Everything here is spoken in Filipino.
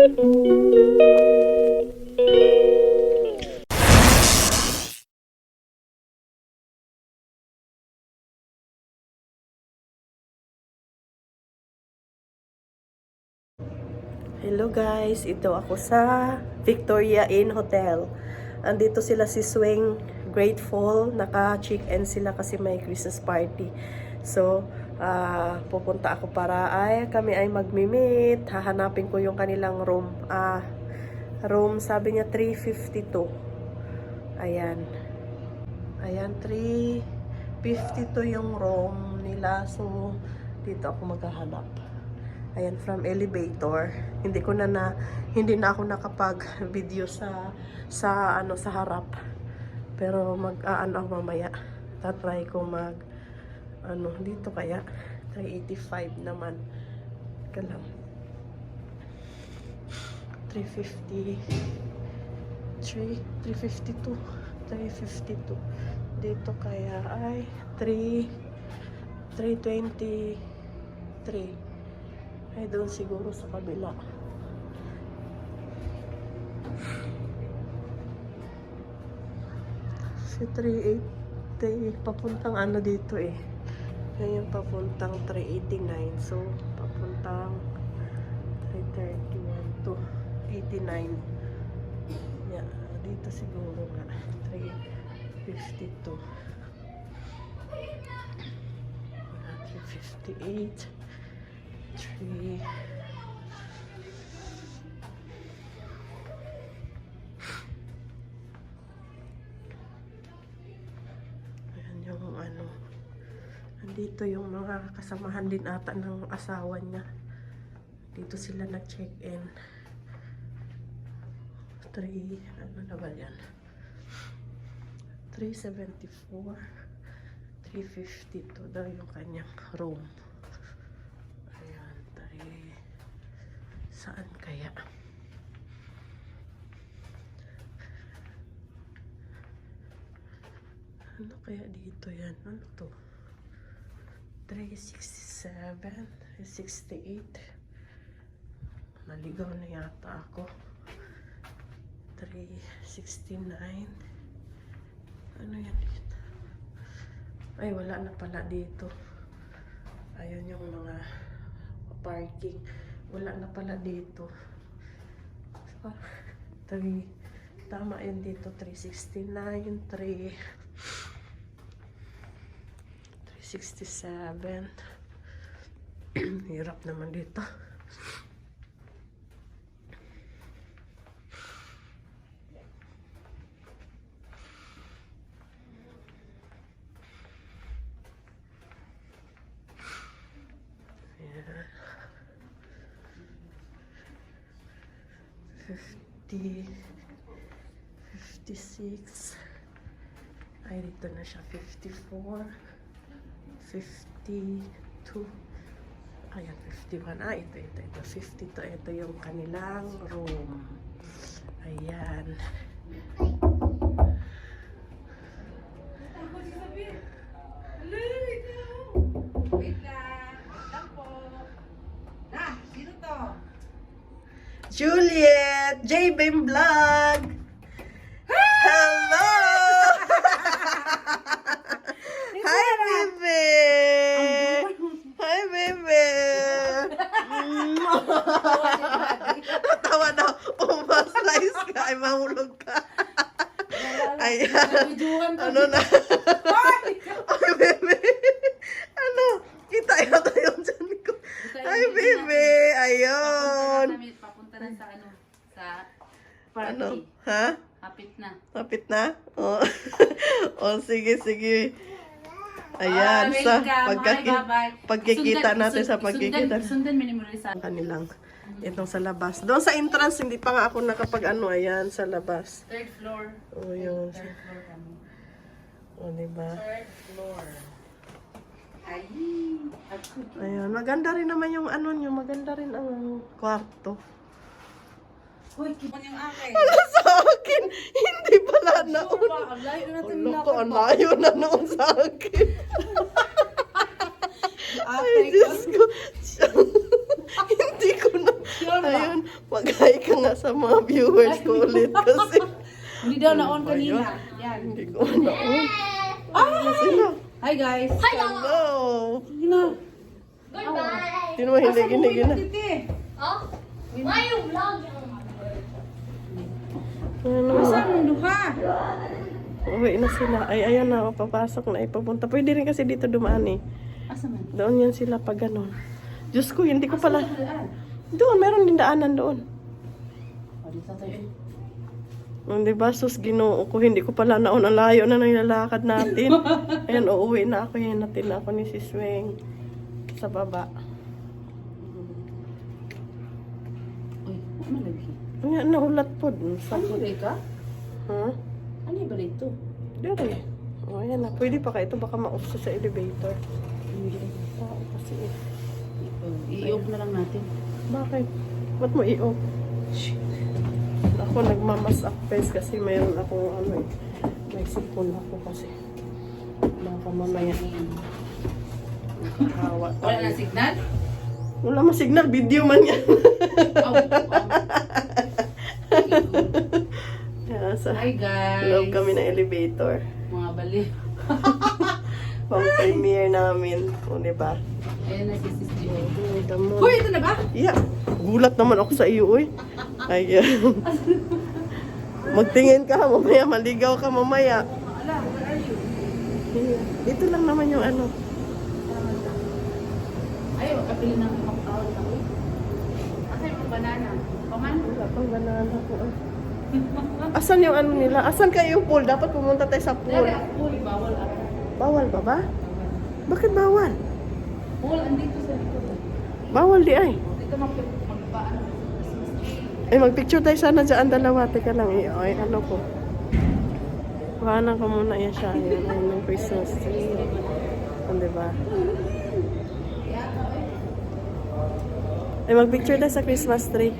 Hello guys, ito ako sa Victoria Inn Hotel. Andito sila si Swing, Grateful, naka-check-in sila kasi may Christmas party. So, pupunta ako para kami ay magmi-meet. Hahanapin ko yung kanilang room. Room, sabi niya 352. Ayan. Ayan, 352 yung room nila. So, dito ako maghahanap. Ayan, from elevator. Hindi na ako nakapag-video sa harap. Pero ako mamaya. Tatry ko dito kaya 385 naman. Teka lang. 352. Dito kaya ay 323. Ay, doon siguro sa kabila. Si 380, papuntang dito eh. Ngayon papuntang 389. So, papuntang 331 to 89. Yeah, dito siguro nga. 352. 358. 3. Ayan yung andito yung mga kasamahan din ata ng asawa niya. Dito sila nag-check-in. 3, ano na ba yan? 374. 352 daw yung kanyang room. Saan kaya? Ano kaya dito yan? Ano to? 367, 368. Naligaw na yata ako. 369. Ano yan dito? Ay, wala na pala dito. Ayun yung mga parking. Wala na pala dito. Tama yun dito. 369, 367. Hirap naman dito. Yeah. 50, 56. Ay, dito na siya. 54, 52. Ayan, 51. Ito. 52. Ito yung kanilang room. Ayan. Wait lang. Lang po. Sino to? Juliet! J-Bim Vlog! Hello! Hi, baby! Hi, baby! Natawa na. Umaslice ka. Ay, mahulog ka. Ayan. Ano na? Ay, baby! Ano? Kita yata yung dyan ko. Hi, baby! Ayun! Papunta na sa party. Ano? Ha? Hapit na. Kapit na? Oh. Oh, sige. Ayan, pagkikita natin sa pagkikita. Sundan minimulisa. Kanilang, itong sa labas. Doon sa entrance, hindi pa nga ako ayan, sa labas. Third floor. Oh, yun. Third floor kami. Oh, diba? Third floor. Ay. Ayan, maganda rin naman yung maganda rin ang kwarto. Hoy, kipon yung akin. Sa akin, hindi pala naon. Ang layo na ito Ulo ko, ang layo na noon sa akin. Ay, Diyos ko. Hindi ko na. Ayun, Mag-hi ka nga sa mga viewers ko ulit kasi Hindi daw na-on kanina. Yan. hindi ko na-on. Ah! Sino? Hi guys. Hello! Sige na. Goodbye. Sino mo hindi ginigina? Oh, why you vlogging? Ano? Saan mong duha? Uwi na sila. Ay, ayan na. O, papasok na. Ipapunta. Pwede rin kasi dito dumaan eh. Asa man? Doon yan sila pag ganon. Diyos ko, hindi ko pala... Daan. Doon, meron din daanan doon. O, dito tayo. Hindi ba, sus, ginoo ko. Hindi ko pala naon. Ang layo na nang lalakad natin. Ayan, uuwi na ako. Yan natin ako ni Sis Weng. Sa baba. Uy, ano lagi? Ayan, naulat po. Sa Ano ba ka? Ha? Ano ba ito? Dere. O, ayan na. Pwede pa ka ito. Baka ma-off sa elevator. Oo, kasi eh. I-off na lang natin. Bakit? Ba't mo i-off? Ako nagmamas up face kasi mayroon akong ano eh. May sipon ako kasi. Baka mamaya nakahawa Wala na tayo. signal? Wala mo signal, video man yan. Oh, Kaya sa Hi guys. loob kami ng elevator. Mga bali. Pang premiere namin. O, diba? Ayan na si Sis Gio. Ay, damon. Hoy, ito na ba? Yeah. Gulat naman ako sa iyo, uy. Ayan. Magtingin ka, mamaya maligaw ka mamaya. Ala, where are you? Dito lang naman yung ano. Ayaw, kapili ng makakawal na ko. Asa yung banana? Paman? Wala pang banana ko. Asan yung ano nila? Asan kayo yung pool? Dapat pumunta tayo sa pool. Dali, pool. Bawal ako. Bawal ba ba? Bakit bawal? Pool, andito sa likod. Bawal di ay. Dito magpaan. Ay, magpicture tayo sana dyan dalawa. Teka lang, ay ano ko. Kuhanan ko muna yan siya. Yan, ay, yung Christmas tree. Ano, diba? Ay, magpicture tayo sa Christmas tree.